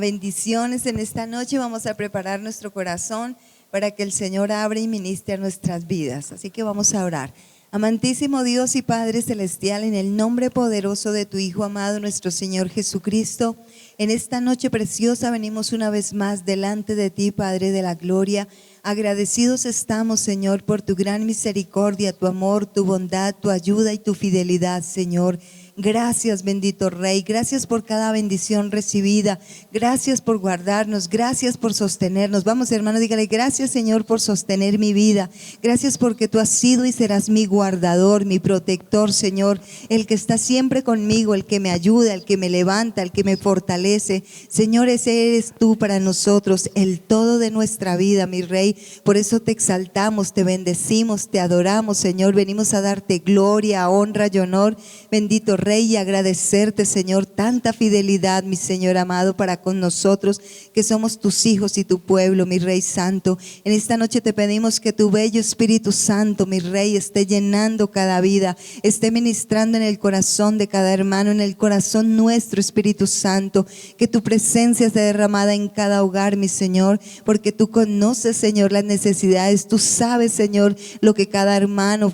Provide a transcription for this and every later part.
Bendiciones en esta noche. Vamos a preparar nuestro corazón para que el Señor abra y ministre a nuestras vidas. Así que vamos a orar. Amantísimo Dios y Padre Celestial, en el nombre poderoso de tu Hijo amado, nuestro Señor Jesucristo, en esta noche preciosa venimos una vez más delante de ti, Padre de la gloria. Agradecidos estamos, Señor, por tu gran misericordia, tu amor, tu bondad, tu ayuda y tu fidelidad, Señor. Gracias, bendito Rey, gracias por cada bendición recibida, gracias por guardarnos, gracias por sostenernos. Vamos, hermano, dígale: gracias, Señor, por sostener mi vida, gracias porque tú has sido y serás mi guardador, mi protector, Señor, el que está siempre conmigo, el que me ayuda, el que me levanta, el que me fortalece. Señor, ese eres tú para nosotros, el todo de nuestra vida, mi Rey. Por eso te exaltamos, te bendecimos, te adoramos, Señor. Venimos a darte gloria, honra y honor, bendito Rey, y agradecerte, Señor, tanta fidelidad, mi Señor amado, para con nosotros, que somos tus hijos y tu pueblo, mi Rey Santo. En esta noche te pedimos que tu bello Espíritu Santo, mi Rey, esté llenando cada vida, esté ministrando en el corazón de cada hermano, en el corazón nuestro, Espíritu Santo, que tu presencia sea derramada en cada hogar, mi Señor, porque tú conoces, Señor, las necesidades, tú sabes, Señor, lo que cada hermano,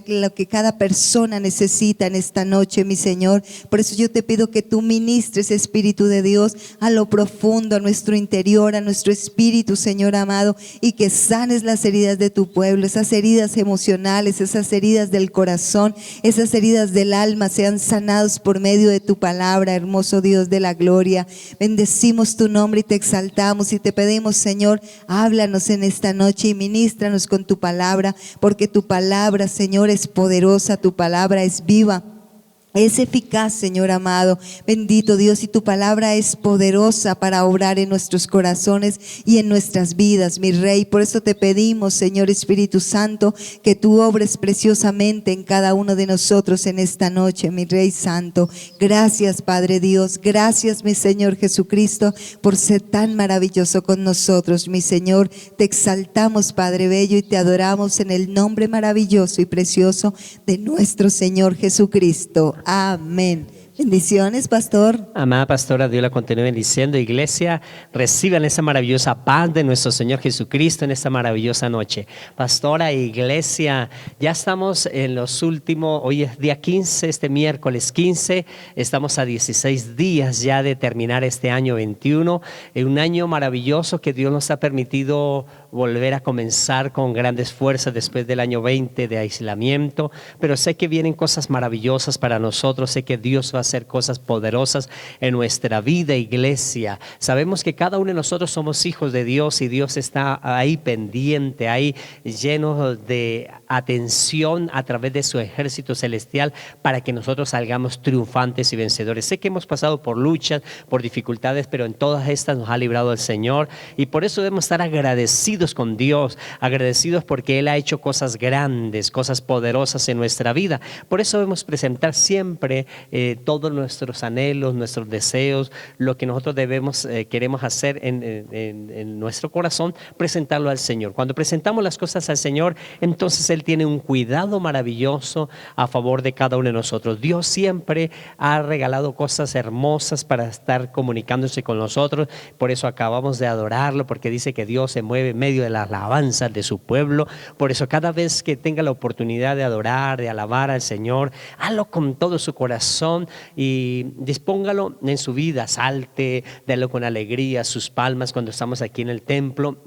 lo que cada persona necesita en esta noche, mi Señor. Por eso yo te pido que tú ministres, Espíritu de Dios, a lo profundo, a nuestro interior, a nuestro espíritu, Señor amado, y que sanes las heridas de tu pueblo, esas heridas emocionales, esas heridas del corazón, esas heridas del alma sean sanados por medio de tu palabra, hermoso Dios de la gloria. Bendecimos tu nombre y te exaltamos y te pedimos, Señor, háblanos en esta noche y ministranos con tu palabra, porque tu palabra, Señor, es poderosa, tu palabra es viva, es eficaz, Señor amado, bendito Dios, y tu palabra es poderosa para obrar en nuestros corazones y en nuestras vidas, mi Rey. Por eso te pedimos, Señor Espíritu Santo, que tú obres preciosamente en cada uno de nosotros en esta noche, mi Rey Santo. Gracias, Padre Dios, gracias, mi Señor Jesucristo, por ser tan maravilloso con nosotros, mi Señor. Te exaltamos, Padre bello, y te adoramos en el nombre maravilloso y precioso de nuestro Señor Jesucristo. Amén. Bendiciones, pastor. Amada pastora, Dios la continúe bendiciendo. Iglesia, reciban esa maravillosa paz de nuestro Señor Jesucristo en esta maravillosa noche. Pastora, iglesia, ya estamos en los últimos, hoy es día 15, este miércoles 15, estamos a 16 días ya de terminar este año 21, un año maravilloso que Dios nos ha permitido volver a comenzar con grandes fuerzas después del año 20 de aislamiento, pero sé que vienen cosas maravillosas para nosotros, sé que Dios va a hacer cosas poderosas en nuestra vida, iglesia. Sabemos que cada uno de nosotros somos hijos de Dios y Dios está ahí pendiente, ahí lleno de atención a través de su ejército celestial para que nosotros salgamos triunfantes y vencedores. Sé que hemos pasado por luchas, por dificultades, pero en todas estas nos ha librado el Señor y por eso debemos estar agradecidos con Dios, agradecidos porque Él ha hecho cosas grandes, cosas poderosas en nuestra vida. Por eso debemos presentar siempre todos nuestros anhelos, nuestros deseos, lo que nosotros queremos hacer en nuestro corazón, presentarlo al Señor. Cuando presentamos las cosas al Señor, entonces Él tiene un cuidado maravilloso a favor de cada uno de nosotros. Dios siempre ha regalado cosas hermosas para estar comunicándose con nosotros. Por eso acabamos de adorarlo, porque dice que Dios se mueve en medio de las alabanzas de su pueblo. Por eso cada vez que tenga la oportunidad de adorar, de alabar al Señor, hazlo con todo su corazón y dispóngalo en su vida, salte, délo con alegría, sus palmas cuando estamos aquí en el templo.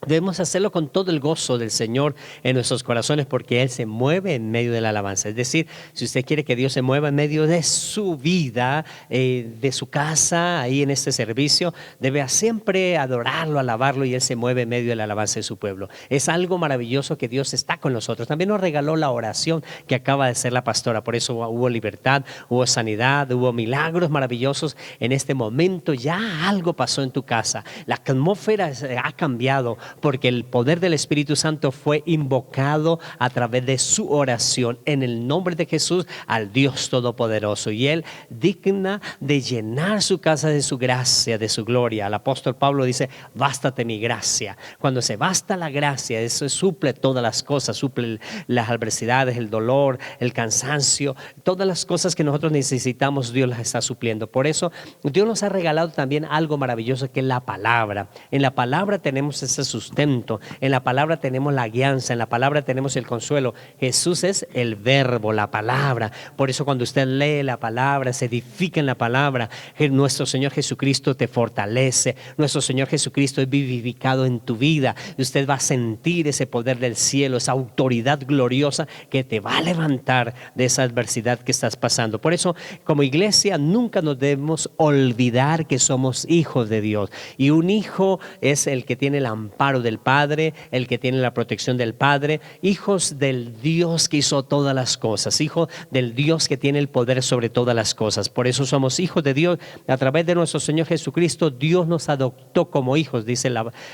Debemos hacerlo con todo el gozo del Señor en nuestros corazones porque Él se mueve en medio de la alabanza. Es decir, si usted quiere que Dios se mueva en medio de su vida, de su casa, ahí en este servicio, debe siempre adorarlo, alabarlo y Él se mueve en medio de la alabanza de su pueblo. Es algo maravilloso que Dios está con nosotros. También nos regaló la oración que acaba de hacer la pastora. Por eso hubo libertad, hubo sanidad, hubo milagros maravillosos. En este momento ya algo pasó en tu casa. La atmósfera ha cambiado. porque el poder del Espíritu Santo fue invocado a través de su oración en el nombre de Jesús al Dios Todopoderoso. Y Él digna de llenar su casa de su gracia, de su gloria. El apóstol Pablo dice, bástate mi gracia. Cuando se basta la gracia, eso suple todas las cosas, suple las adversidades, el dolor, el cansancio, todas las cosas que nosotros necesitamos, Dios las está supliendo. Por eso Dios nos ha regalado también algo maravilloso que es la palabra. En la palabra tenemos ese sustento, en la palabra tenemos la guianza, en la palabra tenemos el consuelo. Jesús es el verbo, la palabra. Por eso cuando usted lee la palabra, se edifica en la palabra, nuestro Señor Jesucristo te fortalece, nuestro Señor Jesucristo es vivificado en tu vida y usted va a sentir ese poder del cielo, esa autoridad gloriosa que te va a levantar de esa adversidad que estás pasando. Por eso, como iglesia, nunca nos debemos olvidar que somos hijos de Dios, y un hijo es el que tiene el amparo del Padre, el que tiene la protección del Padre, hijos del Dios que hizo todas las cosas, hijos del Dios que tiene el poder sobre todas las cosas. Por eso somos hijos de Dios. A través de nuestro Señor Jesucristo, Dios nos adoptó como hijos, dice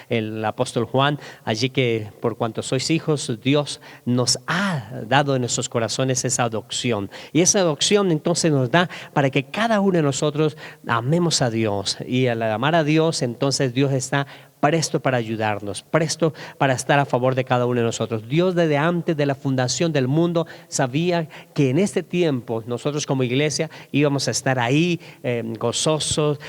el apóstol Juan, allí que por cuanto sois hijos, Dios nos ha dado en nuestros corazones esa adopción. Y esa adopción entonces nos da para que cada uno de nosotros amemos a Dios. Y al amar a Dios, entonces Dios está presto para ayudarnos, presto para estar a favor de cada uno de nosotros. Dios desde antes de la fundación del mundo sabía que en este tiempo nosotros como iglesia íbamos a estar ahí gozosos,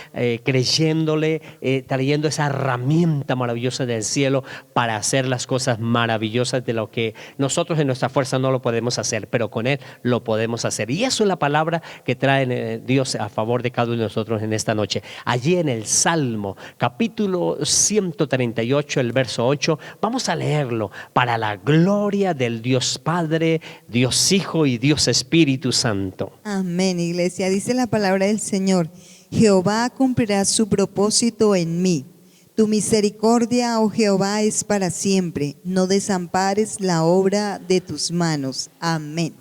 creyéndole, trayendo esa herramienta maravillosa del cielo para hacer las cosas maravillosas de lo que nosotros en nuestra fuerza no lo podemos hacer, pero con Él lo podemos hacer. Y eso es la palabra que trae Dios a favor de cada uno de nosotros en esta noche. Allí en el Salmo, capítulo 138, el verso 8, vamos a leerlo. Para la gloria del Dios Padre, Dios Hijo y Dios Espíritu Santo. Amén, iglesia. Dice la palabra del Señor: Jehová cumplirá su propósito en mí. Tu misericordia, oh Jehová, es para siempre. No desampares la obra de tus manos. Amén.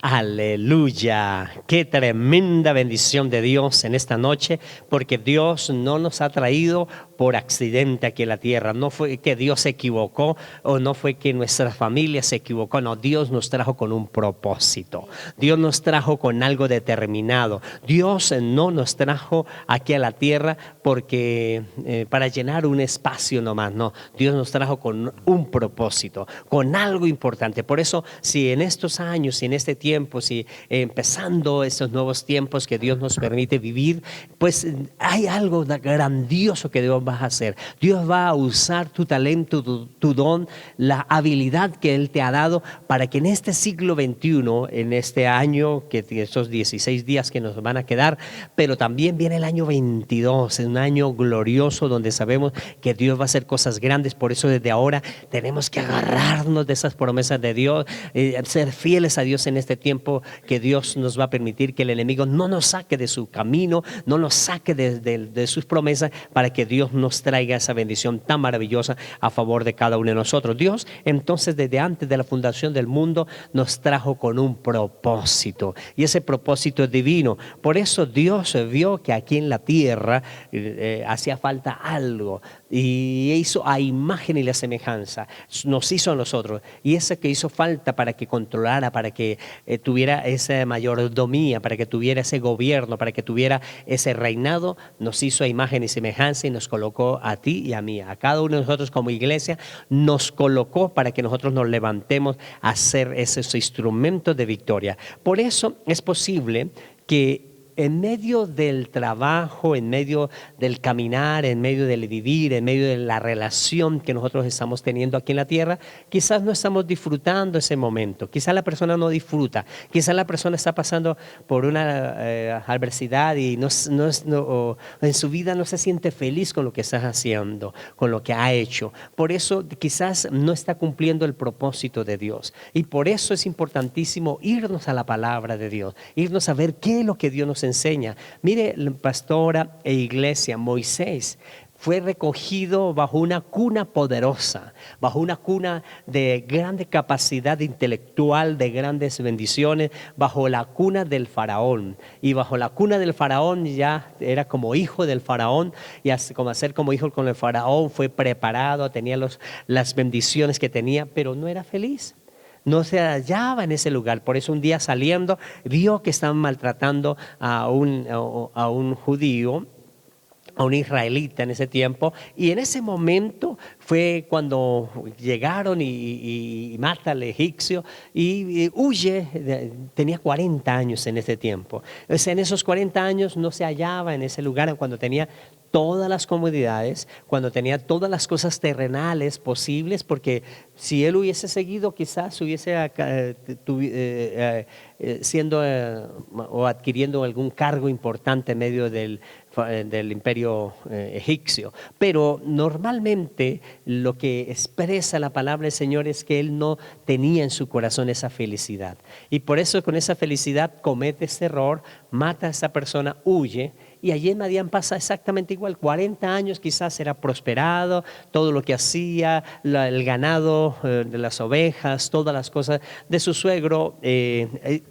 Aleluya, qué tremenda bendición de Dios en esta noche, porque Dios no nos ha traído por accidente aquí en la tierra. No fue que Dios se equivocó o no fue que nuestra familia se equivocó. No, Dios nos trajo con un propósito. Dios nos trajo con algo determinado. Dios no nos trajo aquí a la tierra porque para llenar un espacio nomás. No, Dios nos trajo con un propósito, con algo importante. Por eso, si en estos años, si en este tiempo, si empezando estos nuevos tiempos que Dios nos permite vivir, pues hay algo grandioso que Dios va a hacer. Dios va a usar tu talento, tu don, la habilidad que Él te ha dado para que en este siglo XXI, en este año, que esos 16 días que nos van a quedar, pero también viene el año 22, un año glorioso donde sabemos que Dios va a hacer cosas grandes. Por eso desde ahora tenemos que agarrarnos de esas promesas de Dios, ser fieles a Dios en este tiempo, que Dios nos va a permitir que el enemigo no nos saque de su camino, no nos saque de sus promesas, para que Dios nos traiga esa bendición tan maravillosa a favor de cada uno de nosotros. Dios entonces desde antes de la fundación del mundo nos trajo con un propósito, y ese propósito es divino. Por eso Dios vio que aquí en la tierra hacía falta algo, y hizo a imagen y la semejanza, nos hizo a nosotros, y ese que hizo falta para que controlara, para que tuviera esa mayordomía, para que tuviera ese gobierno, para que tuviera ese reinado, nos hizo a imagen y semejanza y nos colocó a ti y a mí, a cada uno de nosotros como iglesia, nos colocó para que nosotros nos levantemos a ser esos instrumentos de victoria. Por eso es posible que en medio del trabajo, en medio del caminar, en medio del vivir, en medio de la relación que nosotros estamos teniendo aquí en la tierra, quizás no estamos disfrutando ese momento, quizás la persona no disfruta, quizás la persona está pasando por una adversidad y en su vida no se siente feliz con lo que está haciendo, con lo que ha hecho. Por eso quizás no está cumpliendo el propósito de Dios, y por eso es importantísimo irnos a la palabra de Dios, irnos a ver qué es lo que Dios nos enseña. Mire, pastora e iglesia, Moisés fue recogido bajo una cuna poderosa, bajo una cuna de grande capacidad intelectual, de grandes bendiciones, bajo la cuna del faraón. Y bajo la cuna del faraón ya era como hijo del faraón, y como hacer como hijo con el faraón, fue preparado, tenía las bendiciones que tenía, pero no era feliz. No se hallaba en ese lugar. Por eso un día saliendo vio que estaban maltratando a un judío, a un israelita en ese tiempo, y en ese momento fue cuando llegaron y mata al egipcio y huye. Tenía 40 años en ese tiempo. O sea, en esos 40 años no se hallaba en ese lugar cuando tenía todas las comodidades, cuando tenía todas las cosas terrenales posibles, porque si él hubiese seguido, quizás hubiese siendo o adquiriendo algún cargo importante en medio del imperio egipcio. Pero normalmente lo que expresa la palabra del Señor es que él no tenía en su corazón esa felicidad, y por eso con esa felicidad comete este error, mata a esa persona, huye. Y allí en Madián pasa exactamente igual. 40 años quizás era prosperado, todo lo que hacía, el ganado de las ovejas, todas las cosas de su suegro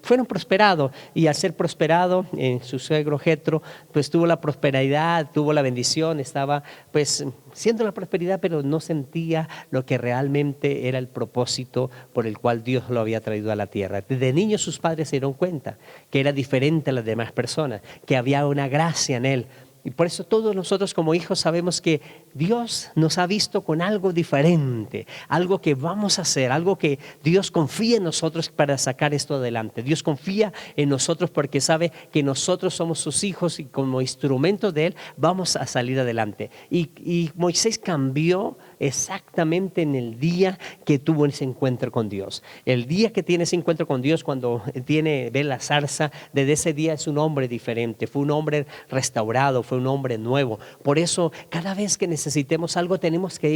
fueron prosperados. Y al ser prosperado, su suegro Jetro pues tuvo la prosperidad, tuvo la bendición, estaba pues siendo la prosperidad, pero no sentía lo que realmente era el propósito por el cual Dios lo había traído a la tierra. Desde niño sus padres se dieron cuenta que era diferente a las demás personas, que había una gracia en él. Y por eso todos nosotros como hijos sabemos que Dios nos ha visto con algo diferente, algo que vamos a hacer, algo que Dios confía en nosotros para sacar esto adelante. Dios confía en nosotros porque sabe que nosotros somos sus hijos y como instrumentos de Él vamos a salir adelante. Y Moisés cambió exactamente en el día que tuvo ese encuentro con Dios. El día que tiene ese encuentro con Dios, cuando ve la zarza, desde ese día es un hombre diferente, fue un hombre restaurado, fue un hombre nuevo. Por eso cada vez que necesitemos algo tenemos que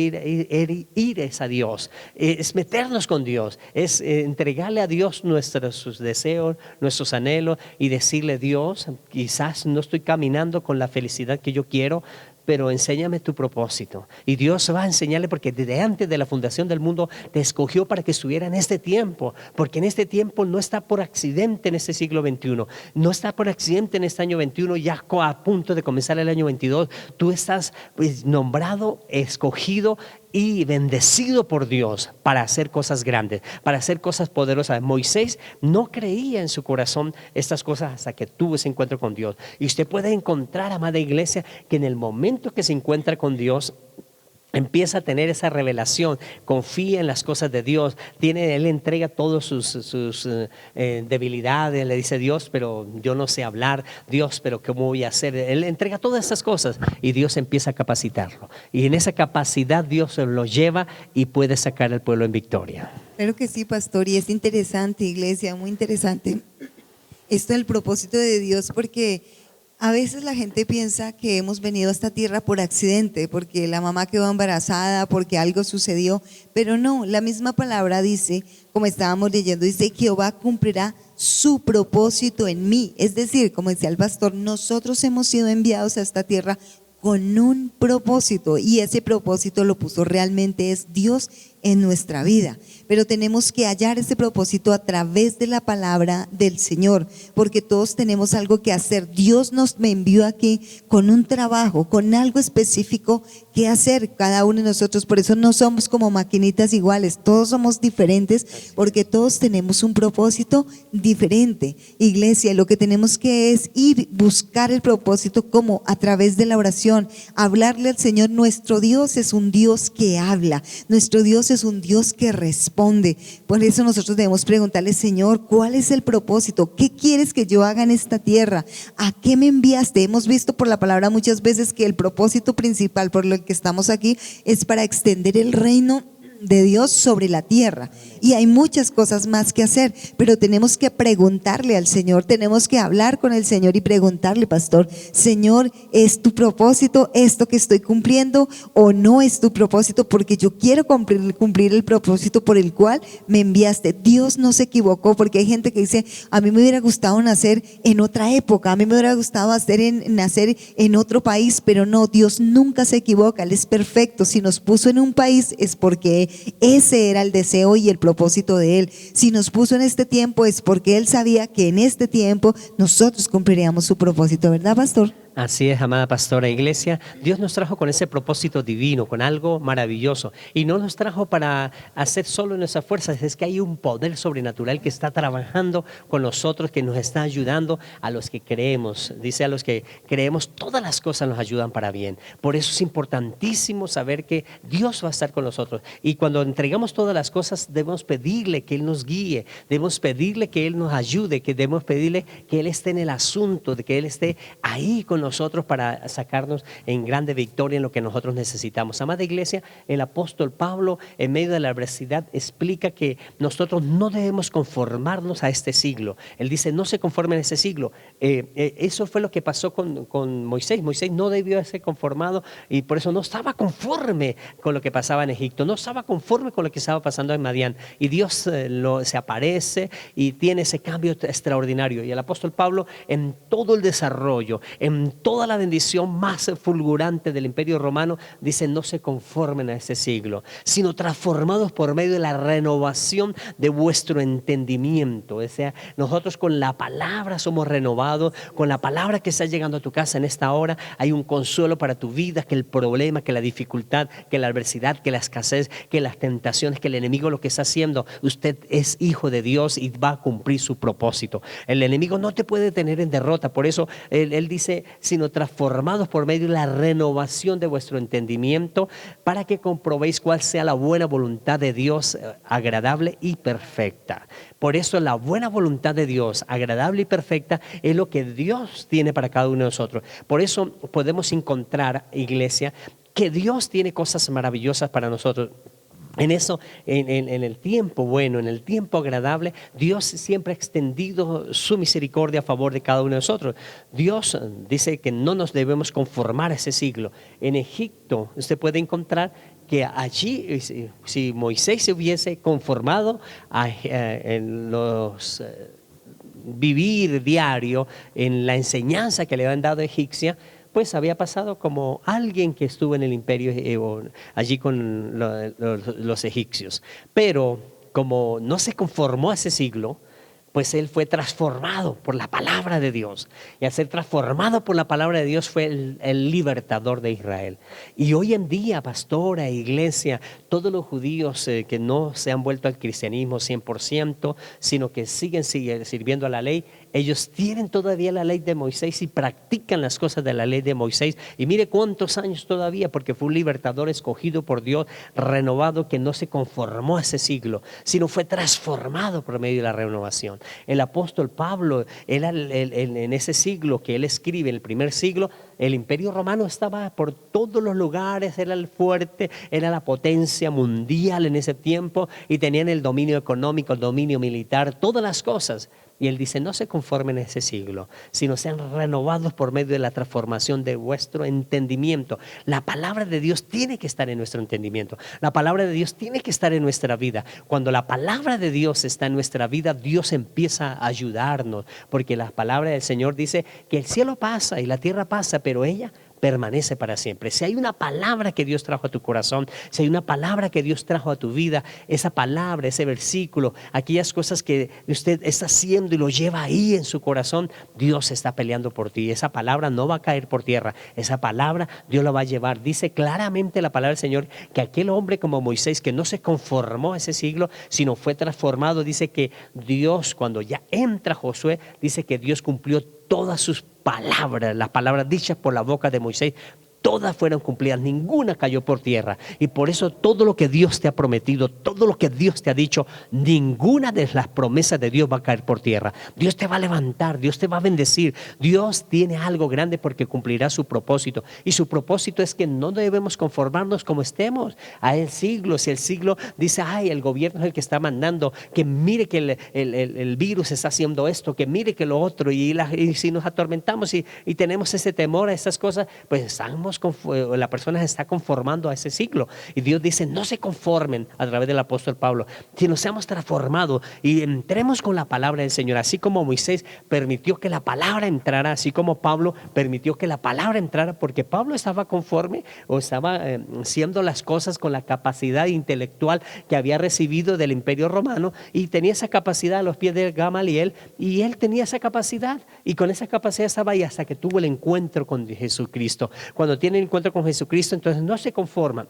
ir es a Dios, es meternos con Dios, es entregarle a Dios sus deseos, nuestros anhelos, y decirle: Dios, quizás no estoy caminando con la felicidad que yo quiero, pero enséñame tu propósito. Y Dios va a enseñarle, porque desde antes de la fundación del mundo te escogió para que estuviera en este tiempo, porque en este tiempo no está por accidente en este siglo XXI, no está por accidente en este año 21, ya a punto de comenzar el año 22. Tú estás pues nombrado, escogido y bendecido por Dios para hacer cosas grandes, para hacer cosas poderosas. Moisés no creía en su corazón estas cosas hasta que tuvo ese encuentro con Dios. Y usted puede encontrar, amada iglesia, que en el momento que se encuentra con Dios, empieza a tener esa revelación, confía en las cosas de Dios, él entrega todas sus debilidades, le dice: Dios, pero yo no sé hablar, Dios, pero ¿cómo voy a hacer? Él entrega todas esas cosas y Dios empieza a capacitarlo, y en esa capacidad Dios lo lleva y puede sacar al pueblo en victoria. Claro que sí, pastor, y es interesante, iglesia, muy interesante esto del propósito de Dios, porque a veces la gente piensa que hemos venido a esta tierra por accidente, porque la mamá quedó embarazada, porque algo sucedió, pero no, la misma palabra dice, como estábamos leyendo, dice: Jehová cumplirá su propósito en mí. Es decir, como decía el pastor, nosotros hemos sido enviados a esta tierra con un propósito, y ese propósito lo puso realmente es Dios en nuestra vida, pero tenemos que hallar ese propósito a través de la palabra del Señor, porque todos tenemos algo que hacer. Dios me envió aquí con un trabajo, con algo específico que hacer cada uno de nosotros. Por eso no somos como maquinitas iguales, todos somos diferentes, porque todos tenemos un propósito diferente. Iglesia, lo que tenemos que es ir buscar el propósito, como a través de la oración, hablarle al Señor. Nuestro Dios es un Dios que habla, nuestro Dios es un Dios que responde. Por eso nosotros debemos preguntarle: Señor, ¿cuál es el propósito? ¿Qué quieres que yo haga en esta tierra? ¿A qué me enviaste? Hemos visto por la palabra muchas veces que el propósito principal por el que estamos aquí es para extender el reino de Dios sobre la tierra. Y hay muchas cosas más que hacer, pero tenemos que preguntarle al Señor, tenemos que hablar con el Señor y preguntarle, pastor, Señor, ¿es tu propósito esto que estoy cumpliendo o no es tu propósito? Porque yo quiero cumplir el propósito por el cual me enviaste. Dios no se equivocó, porque hay gente que dice, a mí me hubiera gustado nacer en otra época, a mí me hubiera gustado nacer en otro país, pero no, Dios nunca se equivoca, Él es perfecto. Si nos puso en un país es porque ese era el deseo y el propósito de Él. Si nos puso en este tiempo es porque Él sabía que en este tiempo nosotros cumpliríamos su propósito, ¿verdad, pastor? Así es, amada pastora iglesia. Dios nos trajo con ese propósito divino, con algo maravilloso. Y no nos trajo para hacer solo nuestras fuerzas, es que hay un poder sobrenatural que está trabajando con nosotros, que nos está ayudando a los que creemos. Dice, a los que creemos, todas las cosas nos ayudan para bien. Por eso es importantísimo saber que Dios va a estar con nosotros. Y cuando entregamos todas las cosas, debemos pedirle que Él nos guíe, debemos pedirle que Él nos ayude, que debemos pedirle que Él esté en el asunto, de que Él esté ahí con nosotros para sacarnos en grande victoria en lo que nosotros necesitamos. Amada iglesia, el apóstol Pablo en medio de la adversidad explica que nosotros no debemos conformarnos a este siglo. Él dice, no se conformen a este siglo. Eso fue lo que pasó con Moisés. Moisés no debió ser conformado y por eso no estaba conforme con lo que pasaba en Egipto, no estaba conforme con lo que estaba pasando en Madián. Y Dios se aparece y tiene ese cambio extraordinario. Y el apóstol Pablo, en todo el desarrollo, en toda la bendición más fulgurante del Imperio Romano, dice, no se conformen a este siglo, sino transformados por medio de la renovación de vuestro entendimiento. O sea, nosotros con la palabra somos renovados, con la palabra que está llegando a tu casa en esta hora, hay un consuelo para tu vida, que el problema, que la dificultad, que la adversidad, que la escasez, que las tentaciones, que el enemigo lo que está haciendo, usted es hijo de Dios y va a cumplir su propósito. El enemigo no te puede tener en derrota, por eso él dice, sino transformados por medio de la renovación de vuestro entendimiento, para que comprobéis cuál sea la buena voluntad de Dios, agradable y perfecta. Por eso la buena voluntad de Dios, agradable y perfecta, es lo que Dios tiene para cada uno de nosotros. Por eso podemos encontrar, iglesia, que Dios tiene cosas maravillosas para nosotros. En eso, en el tiempo bueno, en el tiempo agradable, Dios siempre ha extendido su misericordia a favor de cada uno de nosotros. Dios dice que no nos debemos conformar a ese siglo. En Egipto usted puede encontrar que allí, si Moisés se hubiese conformado en los vivir diario, en la enseñanza que le habían dado egipcia, pues había pasado como alguien que estuvo en el imperio allí con los egipcios. Pero como no se conformó a ese siglo, pues él fue transformado por la palabra de Dios. Y al ser transformado por la palabra de Dios fue el libertador de Israel. Y hoy en día, pastora, iglesia, todos los judíos que no se han vuelto al cristianismo 100%, sino que siguen sirviendo a la ley, ellos tienen todavía la ley de Moisés y practican las cosas de la ley de Moisés. Y mire cuántos años todavía, porque fue un libertador escogido por Dios, renovado, que no se conformó a ese siglo, sino fue transformado por medio de la renovación. El apóstol Pablo, en ese siglo que él escribe, en el primer siglo, el imperio romano estaba por todos los lugares, era el fuerte, era la potencia mundial en ese tiempo y tenían el dominio económico, el dominio militar, todas las cosas. Y él dice, no se conformen a ese siglo, sino sean renovados por medio de la transformación de vuestro entendimiento. La palabra de Dios tiene que estar en nuestro entendimiento. La palabra de Dios tiene que estar en nuestra vida. Cuando la palabra de Dios está en nuestra vida, Dios empieza a ayudarnos, porque la palabra del Señor dice que el cielo pasa y la tierra pasa, pero ella permanece para siempre. Si hay una palabra que Dios trajo a tu corazón, si hay una palabra que Dios trajo a tu vida, esa palabra, ese versículo, aquellas cosas que usted está haciendo y lo lleva ahí en su corazón, Dios está peleando por ti. Esa palabra no va a caer por tierra, esa palabra Dios la va a llevar. Dice claramente la palabra del Señor que aquel hombre como Moisés, que no se conformó a ese siglo, sino fue transformado, dice que Dios, cuando ya entra Josué, dice que Dios cumplió todas sus palabras, las palabras dichas por la boca de Moisés, todas fueron cumplidas, ninguna cayó por tierra. Y por eso todo lo que Dios te ha prometido, todo lo que Dios te ha dicho, ninguna de las promesas de Dios va a caer por tierra. Dios te va a levantar, Dios te va a bendecir. Dios tiene algo grande porque cumplirá su propósito. Y su propósito es que no debemos conformarnos como estemos a el siglo. Si el siglo dice, ay, el gobierno es el que está mandando, que mire que el virus está haciendo esto, que mire que lo otro, y si nos atormentamos y tenemos ese temor a esas cosas, pues la persona se está conformando a ese ciclo. Y Dios dice, no se conformen, a través del apóstol Pablo, sino seamos transformados y entremos con la palabra del Señor. Así como Moisés permitió que la palabra entrara, así como Pablo permitió que la palabra entrara, porque Pablo estaba conforme o estaba haciendo las cosas con la capacidad intelectual que había recibido del Imperio Romano, y tenía esa capacidad a los pies de Gamaliel, y él tenía esa capacidad, y con esa capacidad estaba ahí hasta que tuvo el encuentro con Jesucristo. Cuando tiene el encuentro con Jesucristo, entonces no se conforman,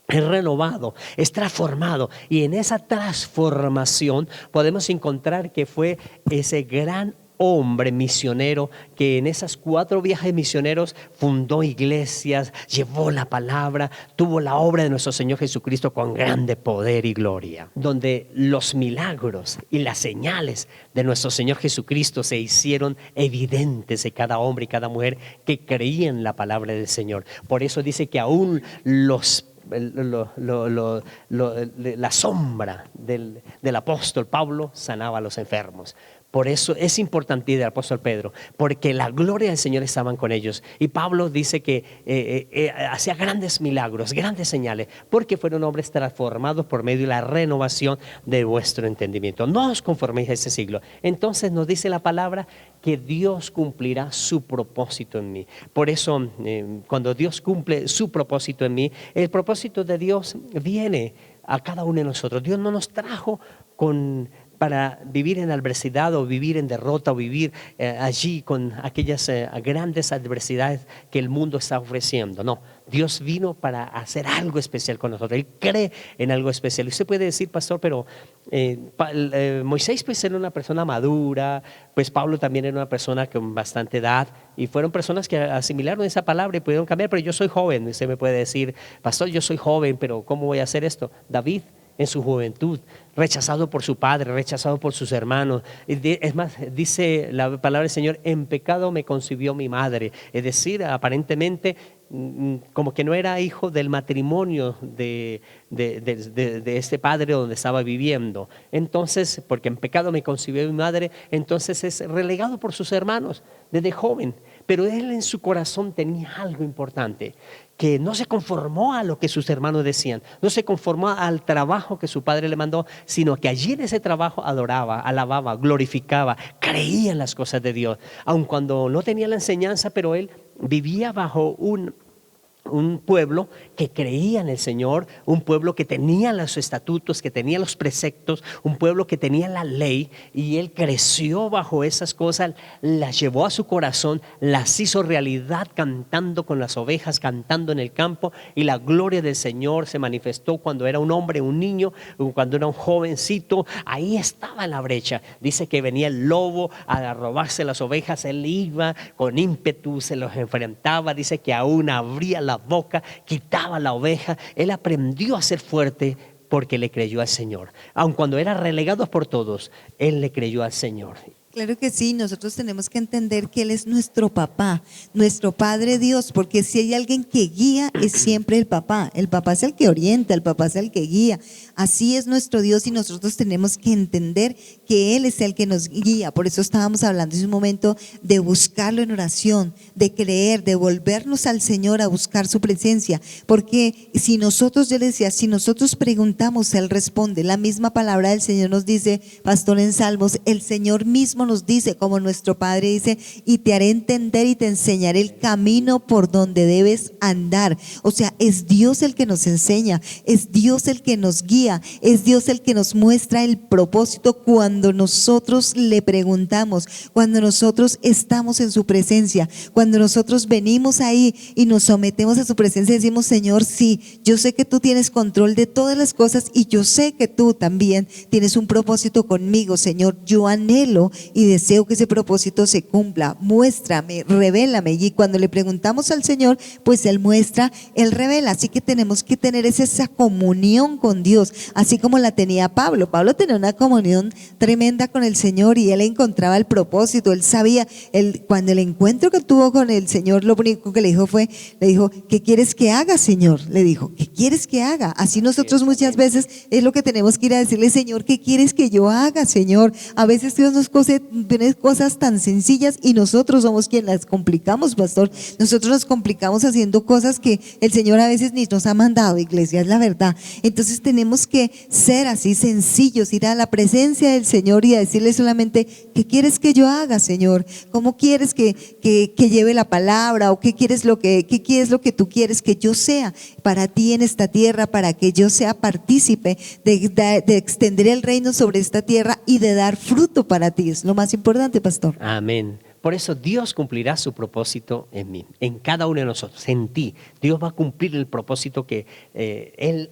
es renovado, es transformado, y en esa transformación podemos encontrar que fue ese gran hombre misionero que en esos 4 viajes misioneros fundó iglesias, llevó la palabra, tuvo la obra de nuestro Señor Jesucristo con grande poder y gloria, donde los milagros y las señales de nuestro Señor Jesucristo se hicieron evidentes de cada hombre y cada mujer que creían la palabra del Señor. Por eso dice que aún la sombra del apóstol Pablo sanaba a los enfermos. Por eso es importante el apóstol Pedro, porque la gloria del Señor estaba con ellos. Y Pablo dice que hacía grandes milagros, grandes señales, porque fueron hombres transformados por medio de la renovación de vuestro entendimiento. No os conforméis a ese siglo. Entonces nos dice la palabra que Dios cumplirá su propósito en mí. Por eso cuando Dios cumple su propósito en mí, el propósito de Dios viene a cada uno de nosotros. Dios no nos trajo para vivir en adversidad o vivir en derrota o vivir allí con aquellas grandes adversidades que el mundo está ofreciendo. No, Dios vino para hacer algo especial con nosotros. Él cree en algo especial. Usted puede decir, pastor, pero Moisés pues era una persona madura, pues Pablo también era una persona con bastante edad, y fueron personas que asimilaron esa palabra y pudieron cambiar. Pero yo soy joven. Usted me puede decir, pastor, yo soy joven, pero ¿cómo voy a hacer esto? David, en su juventud, rechazado por su padre, rechazado por sus hermanos. Es más, dice la palabra del Señor, en pecado me concibió mi madre. Es decir, aparentemente como que no era hijo del matrimonio de este padre donde estaba viviendo. Entonces, porque en pecado me concibió mi madre, entonces es relegado por sus hermanos desde joven. Pero él en su corazón tenía algo importante, que no se conformó a lo que sus hermanos decían, no se conformó al trabajo que su padre le mandó, sino que allí en ese trabajo adoraba, alababa, glorificaba, creía en las cosas de Dios, aun cuando no tenía la enseñanza. Pero él vivía bajo un pueblo que creía en el Señor, un pueblo que tenía los estatutos, que tenía los preceptos, un pueblo que tenía la ley, y él creció bajo esas cosas, las llevó a su corazón, las hizo realidad cantando con las ovejas, cantando en el campo, y la gloria del Señor se manifestó cuando era un hombre, un niño, cuando era un jovencito. Ahí estaba en la brecha. Dice que venía el lobo a robarse las ovejas, él iba con ímpetu, se los enfrentaba. Dice que aún abría la boca, quitaba la oveja. Él aprendió a ser fuerte porque le creyó al Señor. Aun cuando era relegado por todos, él le creyó al Señor. Claro que sí, nosotros tenemos que entender que Él es nuestro papá, nuestro Padre Dios, porque si hay alguien que guía, es siempre el papá. El papá es el que orienta, el papá es el que guía. Así es nuestro Dios, y nosotros tenemos que entender que Él es el que nos guía. Por eso estábamos hablando en un momento de buscarlo en oración, de creer, de volvernos al Señor a buscar su presencia. Porque si nosotros, yo le decía, si nosotros preguntamos, Él responde. La misma palabra del Señor nos dice, pastor, en Salmos, el Señor mismo nos dice, como nuestro Padre dice, y te haré entender y te enseñaré el camino por donde debes andar. O sea, es Dios el que nos enseña, es Dios el que nos guía, es Dios el que nos muestra el propósito cuando nosotros le preguntamos, cuando nosotros estamos en su presencia, cuando nosotros venimos ahí y nos sometemos a su presencia y decimos, Señor, sí, yo sé que tú tienes control de todas las cosas, y yo sé que tú también tienes un propósito conmigo, Señor. Yo anhelo y deseo que ese propósito se cumpla. Muéstrame, revélame. Y cuando le preguntamos al Señor, pues Él muestra, Él revela. Así que tenemos que tener esa comunión con Dios, así como la tenía Pablo. Pablo tenía una comunión tremenda con el Señor y él encontraba el propósito. Él sabía, cuando el encuentro que tuvo con el Señor, lo único que le dijo, ¿qué quieres que haga, Señor? Le dijo, ¿qué quieres que haga? Así nosotros muchas veces es lo que tenemos que ir a decirle, Señor, ¿qué quieres que yo haga, Señor? A veces Dios nos tiene cosas tan sencillas y nosotros somos quienes las complicamos, pastor. Nosotros nos complicamos haciendo cosas que el Señor a veces ni nos ha mandado, iglesia, es la verdad. Entonces tenemos que ser así sencillos, ir a la presencia del Señor y a decirle solamente, ¿qué quieres que yo haga, Señor? ¿Cómo quieres que lleve la palabra? ¿O qué quieres lo que tú quieres que yo sea para ti en esta tierra, para que yo sea partícipe de extender el reino sobre esta tierra y de dar fruto para ti? Es lo más importante, pastor. Amén. Por eso Dios cumplirá su propósito en mí, en cada uno de nosotros, en ti. Dios va a cumplir el propósito que Él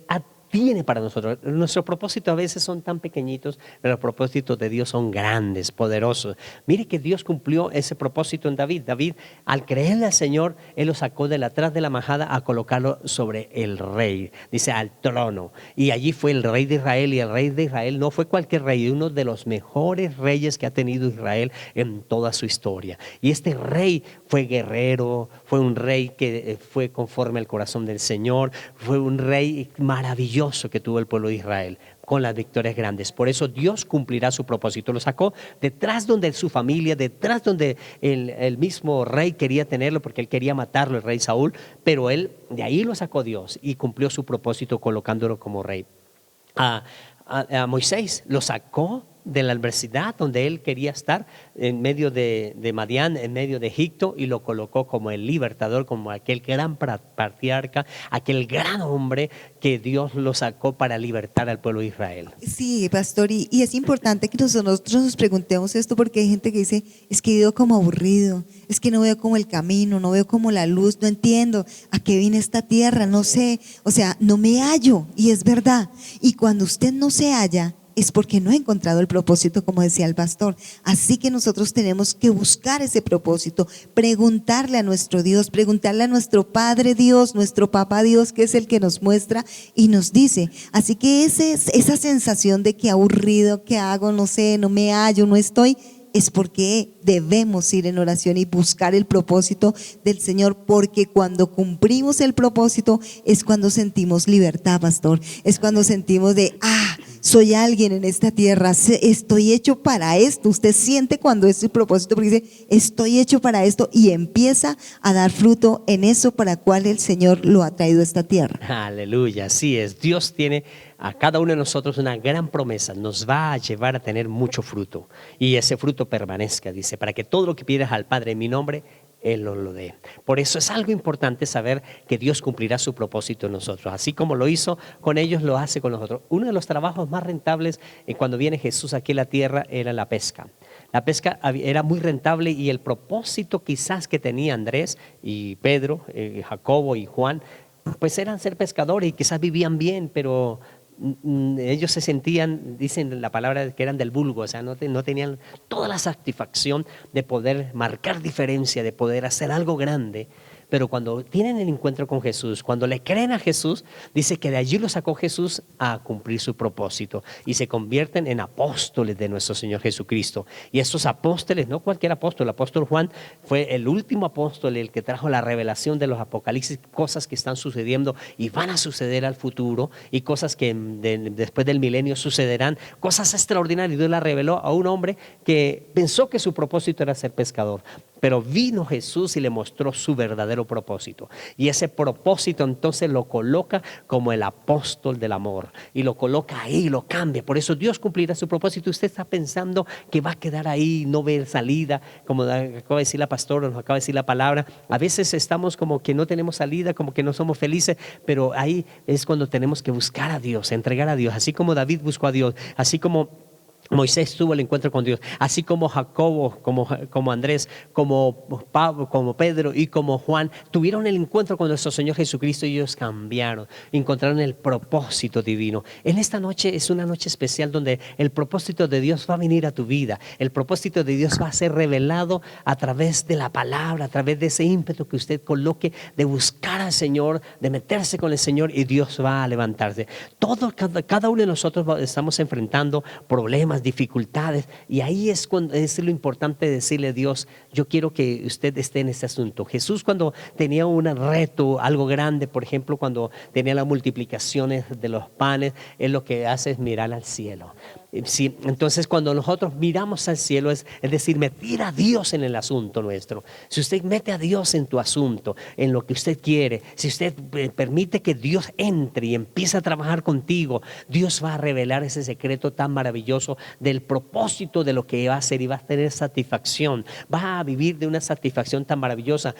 tiene para nosotros. Nuestros propósitos a veces son tan pequeñitos, pero los propósitos de Dios son grandes, poderosos. Mire que Dios cumplió ese propósito en David. David, al creerle al Señor, Él lo sacó de atrás de la majada a colocarlo sobre el rey, dice, al trono. Y allí fue el rey de Israel, y el rey de Israel no fue cualquier rey, uno de los mejores reyes que ha tenido Israel en toda su historia. Y este rey fue guerrero, fue un rey que fue conforme al corazón del Señor, fue un rey maravilloso que tuvo el pueblo de Israel con las victorias grandes. Por eso Dios cumplirá su propósito. Lo sacó detrás donde su familia, detrás donde el mismo rey quería tenerlo, porque él quería matarlo, el rey Saúl, pero él, de ahí lo sacó Dios y cumplió su propósito colocándolo como rey. A Moisés lo sacó de la adversidad donde él quería estar, en medio de Madián, en medio de Egipto, y lo colocó como el libertador, como aquel gran patriarca, aquel gran hombre que Dios lo sacó para libertar al pueblo de Israel. Sí, pastor, y es importante que nosotros nos preguntemos esto, porque hay gente que dice, es que vivo como aburrido, es que no veo como el camino, no veo como la luz, no entiendo a qué vine esta tierra, no sé, o sea, no me hallo, y es verdad. Y cuando usted no se halla, es porque no ha encontrado el propósito, como decía el pastor. Así que nosotros tenemos que buscar ese propósito, preguntarle a nuestro Dios, preguntarle a nuestro Padre Dios, nuestro Papá Dios, que es el que nos muestra y nos dice. Así que esa sensación de que aburrido, ¿qué hago? No sé, no me hallo, no estoy, es porque debemos ir en oración y buscar el propósito del Señor, porque cuando cumplimos el propósito es cuando sentimos libertad, pastor. Es cuando sentimos soy alguien en esta tierra, estoy hecho para esto. Usted siente cuando es el propósito, porque dice, estoy hecho para esto, y empieza a dar fruto en eso para cual el Señor lo ha traído a esta tierra. Aleluya, así es. Dios tiene a cada uno de nosotros una gran promesa, nos va a llevar a tener mucho fruto, y ese fruto permanezca, dice, para que todo lo que pidas al Padre en mi nombre, Él nos lo dé. Por eso es algo importante saber que Dios cumplirá su propósito en nosotros. Así como lo hizo con ellos, lo hace con nosotros. Uno de los trabajos más rentables cuando viene Jesús aquí a la tierra era la pesca. La pesca era muy rentable, y el propósito quizás que tenía Andrés y Pedro, Jacobo y Juan, pues eran ser pescadores, y quizás vivían bien, pero ellos se sentían, dicen la palabra, que eran del vulgo, o sea, no tenían toda la satisfacción de poder marcar diferencia, de poder hacer algo grande. Pero cuando tienen el encuentro con Jesús, cuando le creen a Jesús, dice que de allí lo sacó Jesús a cumplir su propósito, y se convierten en apóstoles de nuestro Señor Jesucristo. Y estos apóstoles, no cualquier apóstol, el apóstol Juan fue el último apóstol, el que trajo la revelación de los apocalipsis, cosas que están sucediendo y van a suceder al futuro, y cosas que después del milenio sucederán, cosas extraordinarias. Dios la reveló a un hombre que pensó que su propósito era ser pescador, pero vino Jesús y le mostró su verdadero propósito, y ese propósito entonces lo coloca como el apóstol del amor, y lo coloca ahí, lo cambia. Por eso Dios cumplirá su propósito. Usted está pensando que va a quedar ahí, no ve salida, como acaba de decir la pastora, nos acaba de decir la palabra. A veces estamos como que no tenemos salida, como que no somos felices, pero ahí es cuando tenemos que buscar a Dios, entregar a Dios, así como David buscó a Dios, así como Moisés tuvo el encuentro con Dios, así como Jacobo, como Andrés, como Pablo, como Pedro y como Juan tuvieron el encuentro con nuestro Señor Jesucristo y ellos cambiaron, encontraron el propósito divino. En esta noche es una noche especial donde el propósito de Dios va a venir a tu vida. El propósito de Dios va a ser revelado a través de la palabra, a través de ese ímpetu que usted coloque de buscar al Señor, de meterse con el Señor, y Dios va a levantarse. Cada uno de nosotros estamos enfrentando problemas, dificultades, y ahí es lo importante de decirle a Dios: yo quiero que usted esté en este asunto. Jesús, cuando tenía un reto, algo grande, por ejemplo, cuando tenía las multiplicaciones de los panes, él lo que hace es mirar al cielo. Sí, entonces cuando nosotros miramos al cielo es decir, meter a Dios en el asunto nuestro. Si usted mete a Dios en tu asunto, en lo que usted quiere, si usted permite que Dios entre y empiece a trabajar contigo, Dios va a revelar ese secreto tan maravilloso del propósito de lo que va a hacer, y va a tener satisfacción, va a vivir de una satisfacción tan maravillosa.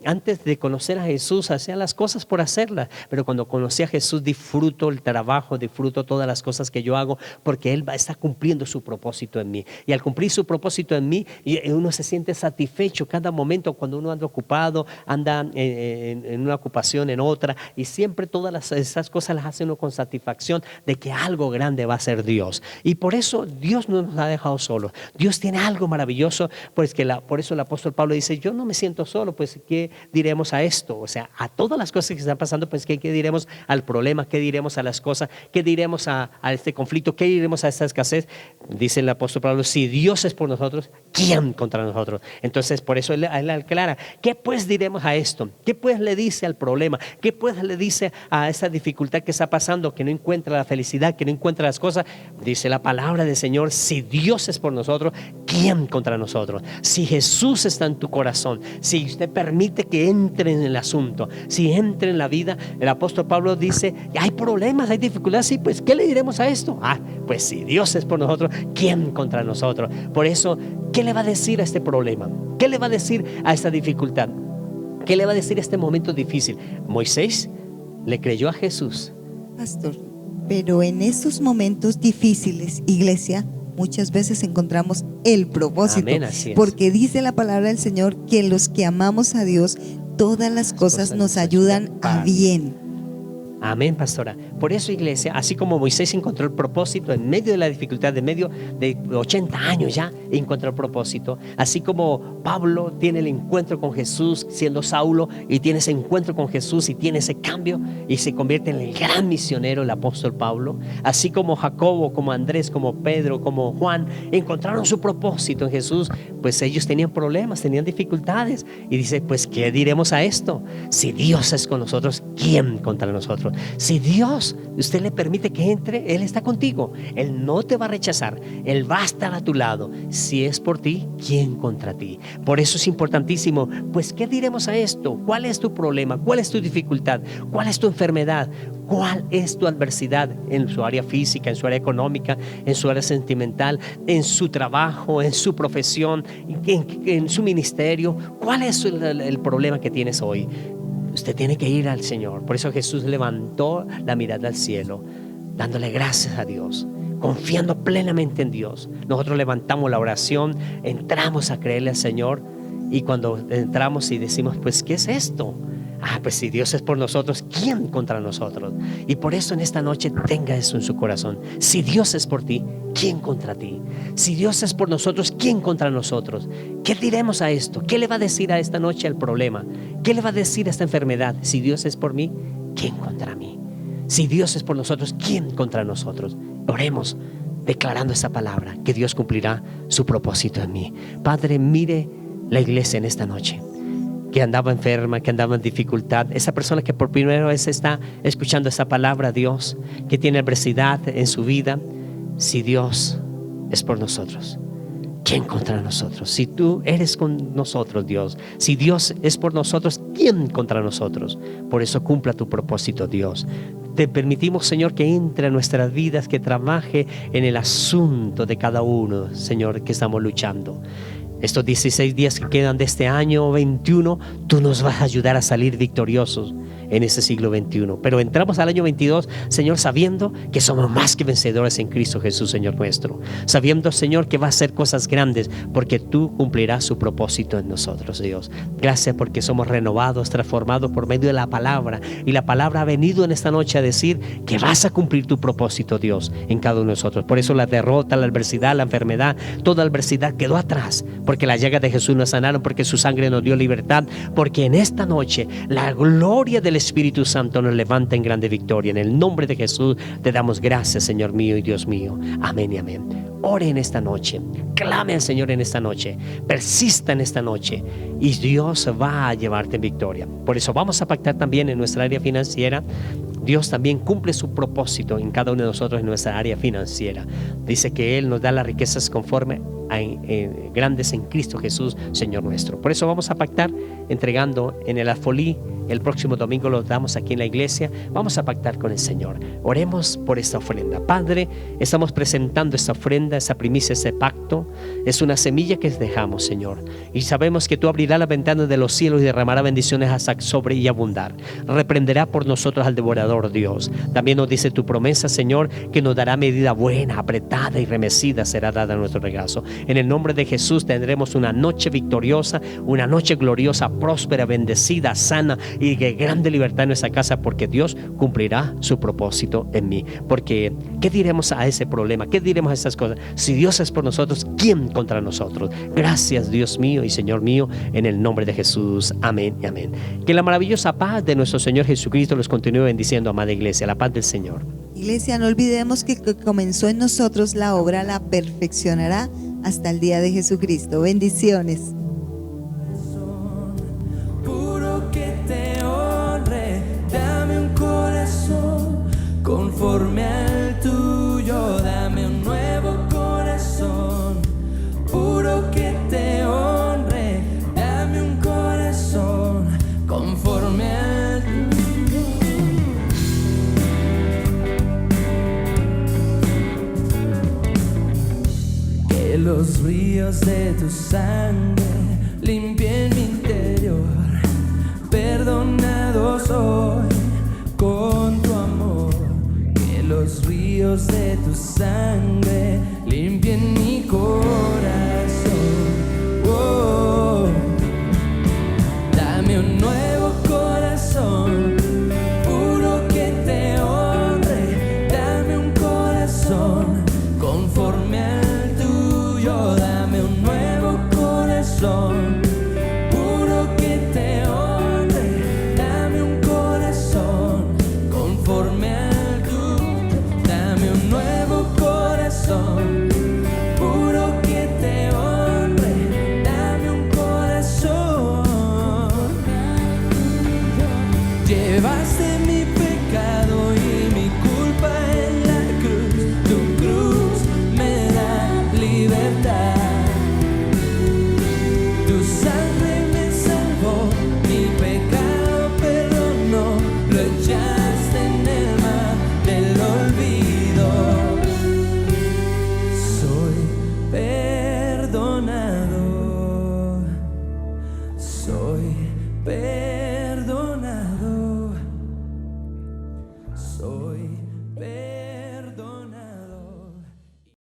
Antes de conocer a Jesús hacía las cosas por hacerlas, pero cuando conocí a Jesús disfruto el trabajo, disfruto todas las cosas que yo hago, porque Él está cumpliendo su propósito en mí, y al cumplir su propósito en mí, uno se siente satisfecho cada momento. Cuando uno anda ocupado, anda en una ocupación, en otra, y siempre todas esas cosas las hace uno con satisfacción de que algo grande va a ser Dios. Y por eso Dios no nos ha dejado solos. Dios tiene algo maravilloso, pues por eso el apóstol Pablo dice: yo no me siento solo, pues ¿qué diremos a esto? O sea, a todas las cosas que están pasando, pues ¿qué diremos al problema? ¿Qué diremos a las cosas? ¿Qué diremos a este conflicto? ¿Qué diremos a esta escasez? Dice el apóstol Pablo: si Dios es por nosotros, ¿quién contra nosotros? Entonces por eso él aclara: ¿qué pues diremos a esto? ¿Qué pues le dice al problema? ¿Qué pues le dice a esa dificultad que está pasando, que no encuentra la felicidad, que no encuentra las cosas? Dice la palabra del Señor: si Dios es por nosotros, ¿quién contra nosotros? Si Jesús está en tu corazón, si usted permite que entre en el asunto, si entre en la vida, el apóstol Pablo dice: hay problemas, hay dificultades, sí, pues ¿qué le diremos a esto? Pues si Dios es por nosotros, ¿quién contra nosotros? Por eso, ¿qué le va a decir a este problema? ¿Qué le va a decir a esta dificultad? ¿Qué le va a decir a este momento difícil? Moisés le creyó a Jesús. Pastor, pero en estos momentos difíciles, iglesia, muchas veces encontramos el propósito. Amén, así es. Porque dice la palabra del Señor que los que amamos a Dios, todas las cosas nos ayudan a bien. Amén, pastora. Por eso, iglesia, así como Moisés encontró el propósito en medio de la dificultad, en medio de 80 años ya encontró el propósito, así como Pablo tiene el encuentro con Jesús siendo Saulo, y tiene ese encuentro con Jesús y tiene ese cambio y se convierte en el gran misionero, el apóstol Pablo, así como Jacobo, como Andrés, como Pedro, como Juan encontraron su propósito en Jesús, pues ellos tenían problemas, tenían dificultades, y dice: pues ¿qué diremos a esto? Si Dios es con nosotros, ¿quién contra nosotros? Si Dios, usted le permite que entre, Él está contigo. Él no te va a rechazar. Él va a estar a tu lado. Si es por ti, ¿quién contra ti? Por eso es importantísimo. Pues ¿qué diremos a esto? ¿Cuál es tu problema? ¿Cuál es tu dificultad? ¿Cuál es tu enfermedad? ¿Cuál es tu adversidad en su área física, en su área económica, en su área sentimental, en su trabajo, en su profesión, en su ministerio? ¿Cuál es el problema que tienes hoy? Usted tiene que ir al Señor. Por eso Jesús levantó la mirada al cielo, dándole gracias a Dios, confiando plenamente en Dios. Nosotros levantamos la oración, entramos a creerle al Señor, y cuando entramos y decimos: pues ¿qué es esto? Pues si Dios es por nosotros, ¿quién contra nosotros? Y por eso en esta noche tenga eso en su corazón. Si Dios es por ti, ¿quién contra ti? Si Dios es por nosotros, ¿quién contra nosotros? ¿Qué diremos a esto? ¿Qué le va a decir a esta noche al problema? ¿Qué le va a decir a esta enfermedad? Si Dios es por mí, ¿quién contra mí? Si Dios es por nosotros, ¿quién contra nosotros? Oremos declarando esa palabra, que Dios cumplirá su propósito en mí. Padre, mire la iglesia en esta noche, que andaba enferma, que andaba en dificultad, esa persona que por primera vez está escuchando esa palabra, Dios, que tiene adversidad en su vida. Si Dios es por nosotros, ¿quién contra nosotros? Si tú eres con nosotros, Dios, si Dios es por nosotros, ¿quién contra nosotros? Por eso cumpla tu propósito, Dios. Te permitimos, Señor, que entre a nuestras vidas, que trabaje en el asunto de cada uno, Señor, que estamos luchando. Estos 16 días que quedan de este año 21, tú nos vas a ayudar a salir victoriosos en este siglo XXI. Pero entramos al año 22, Señor, sabiendo que somos más que vencedores en Cristo Jesús, Señor nuestro. Sabiendo, Señor, que va a hacer cosas grandes porque tú cumplirás su propósito en nosotros, Dios. Gracias porque somos renovados, transformados por medio de la palabra. Y la palabra ha venido en esta noche a decir que vas a cumplir tu propósito, Dios, en cada uno de nosotros. Por eso la derrota, la adversidad, la enfermedad, toda adversidad quedó atrás, porque las llagas de Jesús nos sanaron, porque su sangre nos dio libertad, porque en esta noche la gloria del Espíritu Santo nos levanta en grande victoria. En el nombre de Jesús te damos gracias, Señor mío y Dios mío. Amén y amén. Ore en esta noche, clame al Señor en esta noche, persista en esta noche y Dios va a llevarte en victoria. Por eso vamos a pactar también en nuestra área financiera. Dios también cumple su propósito en cada uno de nosotros en nuestra área financiera. Dice que Él nos da las riquezas conforme a grandes en Cristo Jesús, Señor nuestro. Por eso vamos a pactar entregando en el alfolí. El próximo domingo lo damos aquí en la iglesia. Vamos a pactar con el Señor. Oremos por esta ofrenda. Padre, estamos presentando esta ofrenda, esa primicia, ese pacto. Es una semilla que dejamos, Señor. Y sabemos que tú abrirás las ventanas de los cielos y derramarás bendiciones hasta sobre y abundar. Reprenderá por nosotros al devorador, Dios. También nos dice tu promesa, Señor, que nos dará medida buena, apretada y remecida será dada a nuestro regazo. En el nombre de Jesús tendremos una noche victoriosa, una noche gloriosa, próspera, bendecida, sana y de grande libertad en nuestra casa, porque Dios cumplirá su propósito en mí. Porque ¿qué diremos a ese problema? ¿Qué diremos a esas cosas? Si Dios es por nosotros, ¿quién contra nosotros? Gracias, Dios mío y Señor mío, en el nombre de Jesús. Amén y amén. Que la maravillosa paz de nuestro Señor Jesucristo los continúe bendiciendo, amada iglesia. La paz del Señor. Iglesia, no olvidemos que comenzó en nosotros la obra, la perfeccionará hasta el día de Jesucristo. Bendiciones. Puro que te honre, dame un corazón conforme al tuyo, dame un nuevo corazón. Puro que te honre, dame un corazón conforme al tuyo. Que los ríos de tu sangre limpien mi interior, perdonado soy con tu amor. Que los ríos de tu sangre limpien mi corazón. Oh.